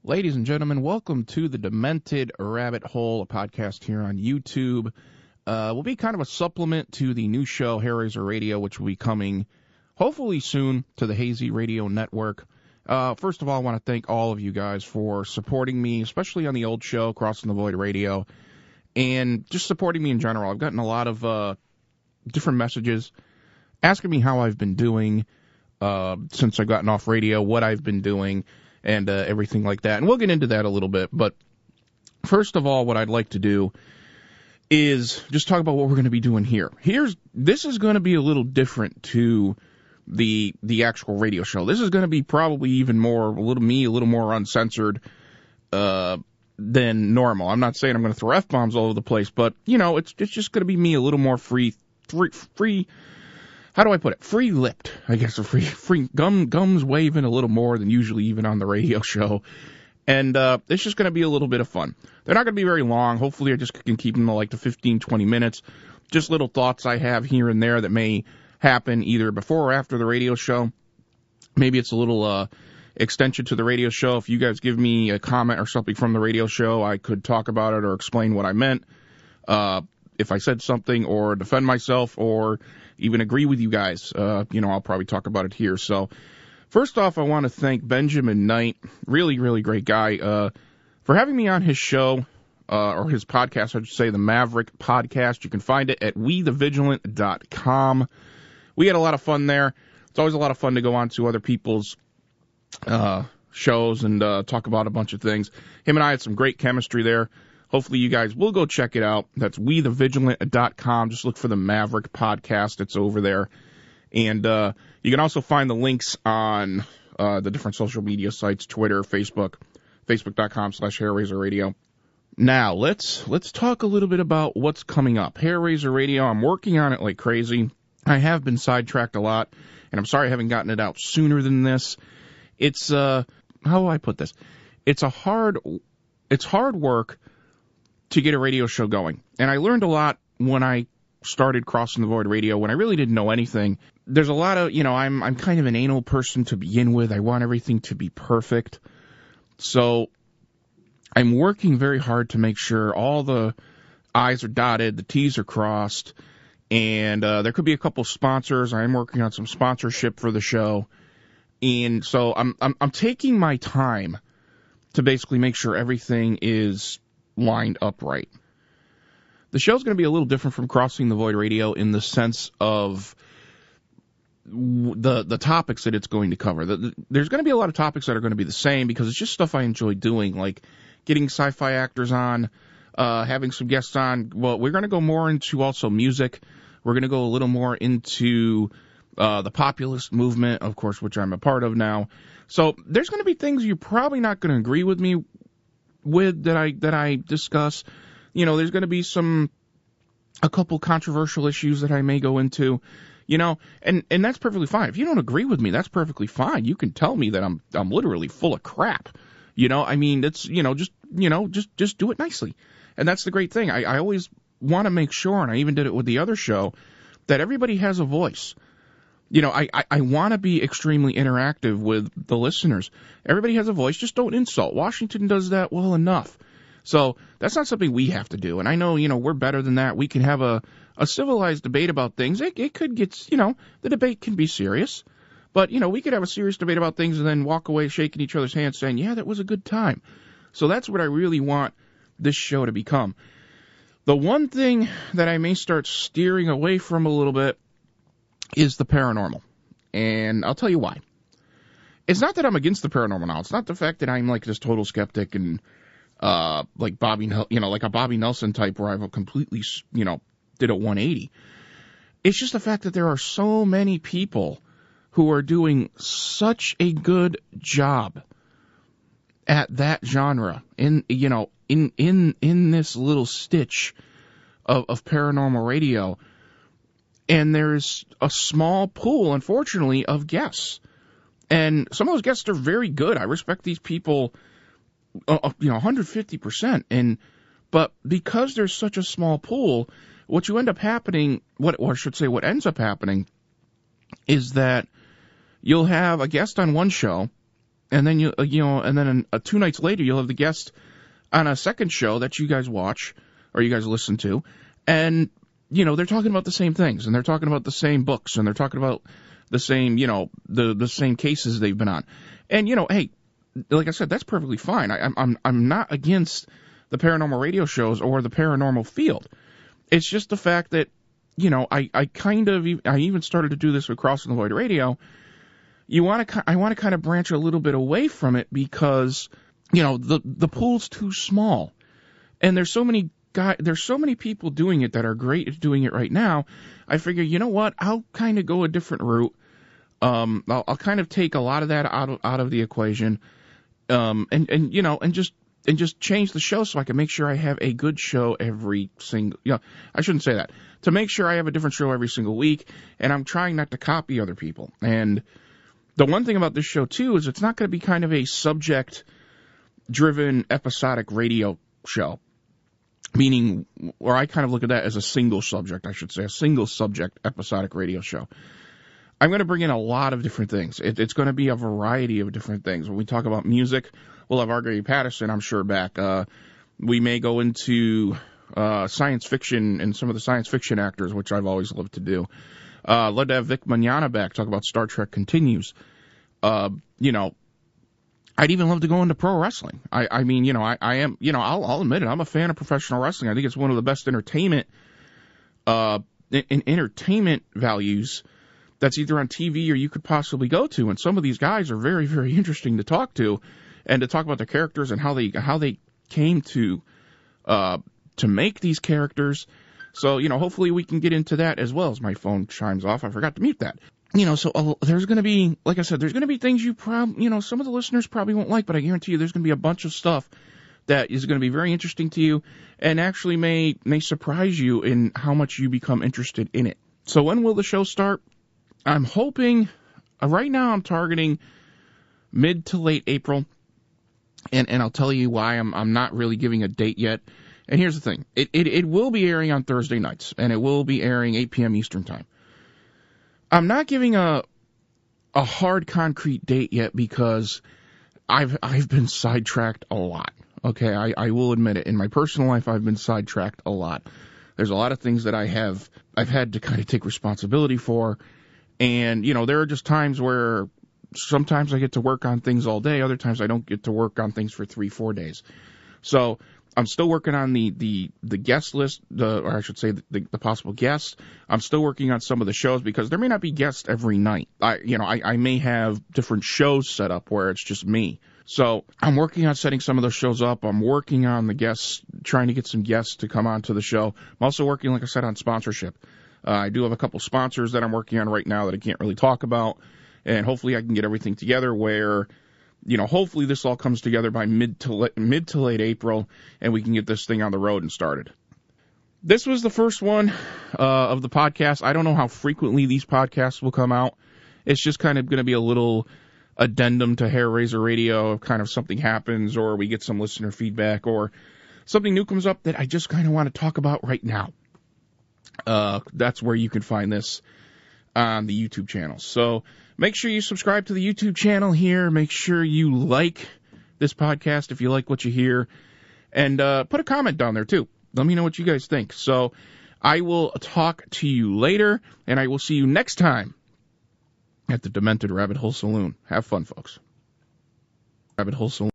Ladies and gentlemen, welcome to the Demented Rabbithold, a podcast here on YouTube. Will be kind of a supplement to the new show, HaireRaiser Radio, which will be coming hopefully soon to the HaireRaiser Radio network. First of all, I want to thank all of you guys for supporting me, especially on the old show, Crossing the Void Radio, and just supporting me in general. I've gotten a lot of different messages asking me how I've been doing since I've gotten off radio, what I've been doing, and everything like that. And we'll get into that a little bit. But first of all, what I'd like to do is just talk about what we're going to be doing here. This is going to be a little different to the actual radio show. This is going to be probably even more, a little more uncensored than normal. I'm not saying I'm going to throw F-bombs all over the place, but, you know, it's just going to be me a little more free, how do I put it? Free-lipped, I guess, or free gums waving a little more than usually even on the radio show. And it's just going to be a little bit of fun. They're not going to be very long. Hopefully I just can keep them to like the 15, 20 minutes. Just little thoughts I have here and there that may happen either before or after the radio show. Maybe it's a little extension to the radio show. If you guys give me a comment or something from the radio show, I could talk about it or explain what I meant. If I said something or defend myself or even agree with you guys, I'll probably talk about it here. So first off, I want to thank Benjamin Knight, really, really great guy, for having me on his show, or his podcast, I should say, the Maverick Podcast. You can find it at wethevigilant.com. We had a lot of fun there. It's always a lot of fun to go on to other people's shows and talk about a bunch of things. Him and I had some great chemistry there. Hopefully you guys will go check it out. That's wethevigilant.com. Just look for the Maverick Podcast. It's over there. And you can also find the links on the different social media sites, Twitter, Facebook, facebook.com/HaireRaiser Radio. Now, let's talk a little bit about what's coming up. HaireRaiser Radio, I'm working on it like crazy. I have been sidetracked a lot, and I'm sorry I haven't gotten it out sooner than this. It's, how do I put this? It's hard work to get a radio show going. And I learned a lot when I started Crossing the Void Radio, when I really didn't know anything. There's a lot of, I'm kind of an anal person to begin with. I want everything to be perfect. So I'm working very hard to make sure all the I's are dotted, the T's are crossed, and there could be a couple sponsors. I'm working on some sponsorship for the show. And so I'm taking my time to basically make sure everything is lined up right. The show's going to be a little different from Crossing the Void Radio in the sense of the topics that it's going to cover. There's going to be a lot of topics that are going to be the same because it's just stuff I enjoy doing, like getting sci-fi actors on, having some guests on. Well, we're going to go more into also music. We're going to go a little more into the populist movement, of course, which I'm a part of now. So there's going to be things you're probably not going to agree with me with that I discuss. There's going to be a couple controversial issues that I may go into, and that's perfectly fine. If you don't agree with me, that's perfectly fine. You can tell me that I'm literally full of crap. It's, just do it nicely. And that's the great thing. I always want to make sure, and I even did it with the other show, that everybody has a voice. I want to be extremely interactive with the listeners. Everybody has a voice. Just don't insult. Washington does that well enough. So that's not something we have to do. And I know, we're better than that. We can have a civilized debate about things. It could get, the debate can be serious. But, we could have a serious debate about things and then walk away shaking each other's hands saying, yeah, that was a good time. So that's what I really want this show to become. The one thing that I may start steering away from a little bit is the paranormal. And I'll tell you why. It's not that I'm against the paranormal now. It's not the fact that I'm like this total skeptic and like like a Bobby Nelson type where I've completely, did a 180. It's just the fact that there are so many people who are doing such a good job at that genre in this little stitch of paranormal radio. And there's a small pool, unfortunately, of guests. And some of those guests are very good. I respect these people, 150%. But because there's such a small pool, what ends up happening is that you'll have a guest on one show, and then and then 2 nights later you'll have the guest on a second show that you guys watch or you guys listen to, and they're talking about the same things, and they're talking about the same books, and they're talking about the same the same cases they've been on, and hey, like I said, that's perfectly fine. I'm not against the paranormal radio shows or the paranormal field. It's just the fact that I even started to do this with Crossing the Void Radio. I want to kind of branch a little bit away from it because the pool's too small, and there's so many people doing it that are great at doing it right now. I figure, I'll kind of go a different route. I'll kind of take a lot of that out of the equation, and just change the show so I can make sure I have a good show every single. I shouldn't say that. To make sure I have a different show every single week, and I'm trying not to copy other people. And the one thing about this show too is it's not going to be kind of a subject-driven episodic radio show. Meaning, or I kind of look at that as a single subject, I should say, a single subject episodic radio show. I'm going to bring in a lot of different things. It's going to be a variety of different things. When we talk about music, we'll have Argary Patterson, I'm sure, back. We may go into science fiction and some of the science fiction actors, which I've always loved to do. Love to have Vic Mignogna back, talk about Star Trek Continues. I'd even love to go into pro wrestling. I am, I'll admit it, I'm a fan of professional wrestling. I think it's one of the best entertainment values that's either on TV or you could possibly go to. And some of these guys are very, very interesting to talk to, and to talk about their characters and how they came to make these characters. So, hopefully we can get into that as well. As my phone chimes off, I forgot to mute that. So there's going to be, like I said, there's going to be things some of the listeners probably won't like, but I guarantee you there's going to be a bunch of stuff that is going to be very interesting to you and actually may surprise you in how much you become interested in it. So when will the show start? I'm hoping, right now I'm targeting mid to late April, and I'll tell you why I'm not really giving a date yet. And here's the thing. It will be airing on Thursday nights, and it will be airing 8 p.m. Eastern Time. I'm not giving a hard, concrete date yet because I've been sidetracked a lot. Okay, I will admit it. In my personal life, I've been sidetracked a lot. There's a lot of things that I've had to kind of take responsibility for. And, there are just times where sometimes I get to work on things all day. Other times I don't get to work on things for 3-4 days. So I'm still working on the guest list, or I should say the possible guests. I'm still working on some of the shows because there may not be guests every night. I may have different shows set up where it's just me. So I'm working on setting some of those shows up. I'm working on the guests, trying to get some guests to come on to the show. I'm also working, like I said, on sponsorship. I do have a couple sponsors that I'm working on right now that I can't really talk about, and hopefully I can get everything together where, hopefully this all comes together by mid to late April, and we can get this thing on the road and started. This was the first one of the podcast. I don't know how frequently these podcasts will come out. It's just kind of going to be a little addendum to HaireRaiser Radio if kind of something happens or we get some listener feedback or something new comes up that I just kind of want to talk about right now. That's where you can find this on the YouTube channel. So make sure you subscribe to the YouTube channel here. Make sure you like this podcast if you like what you hear. And put a comment down there, too. Let me know what you guys think. So I will talk to you later, and I will see you next time at the Demented Rabbithold Saloon. Have fun, folks. Rabbithold Saloon.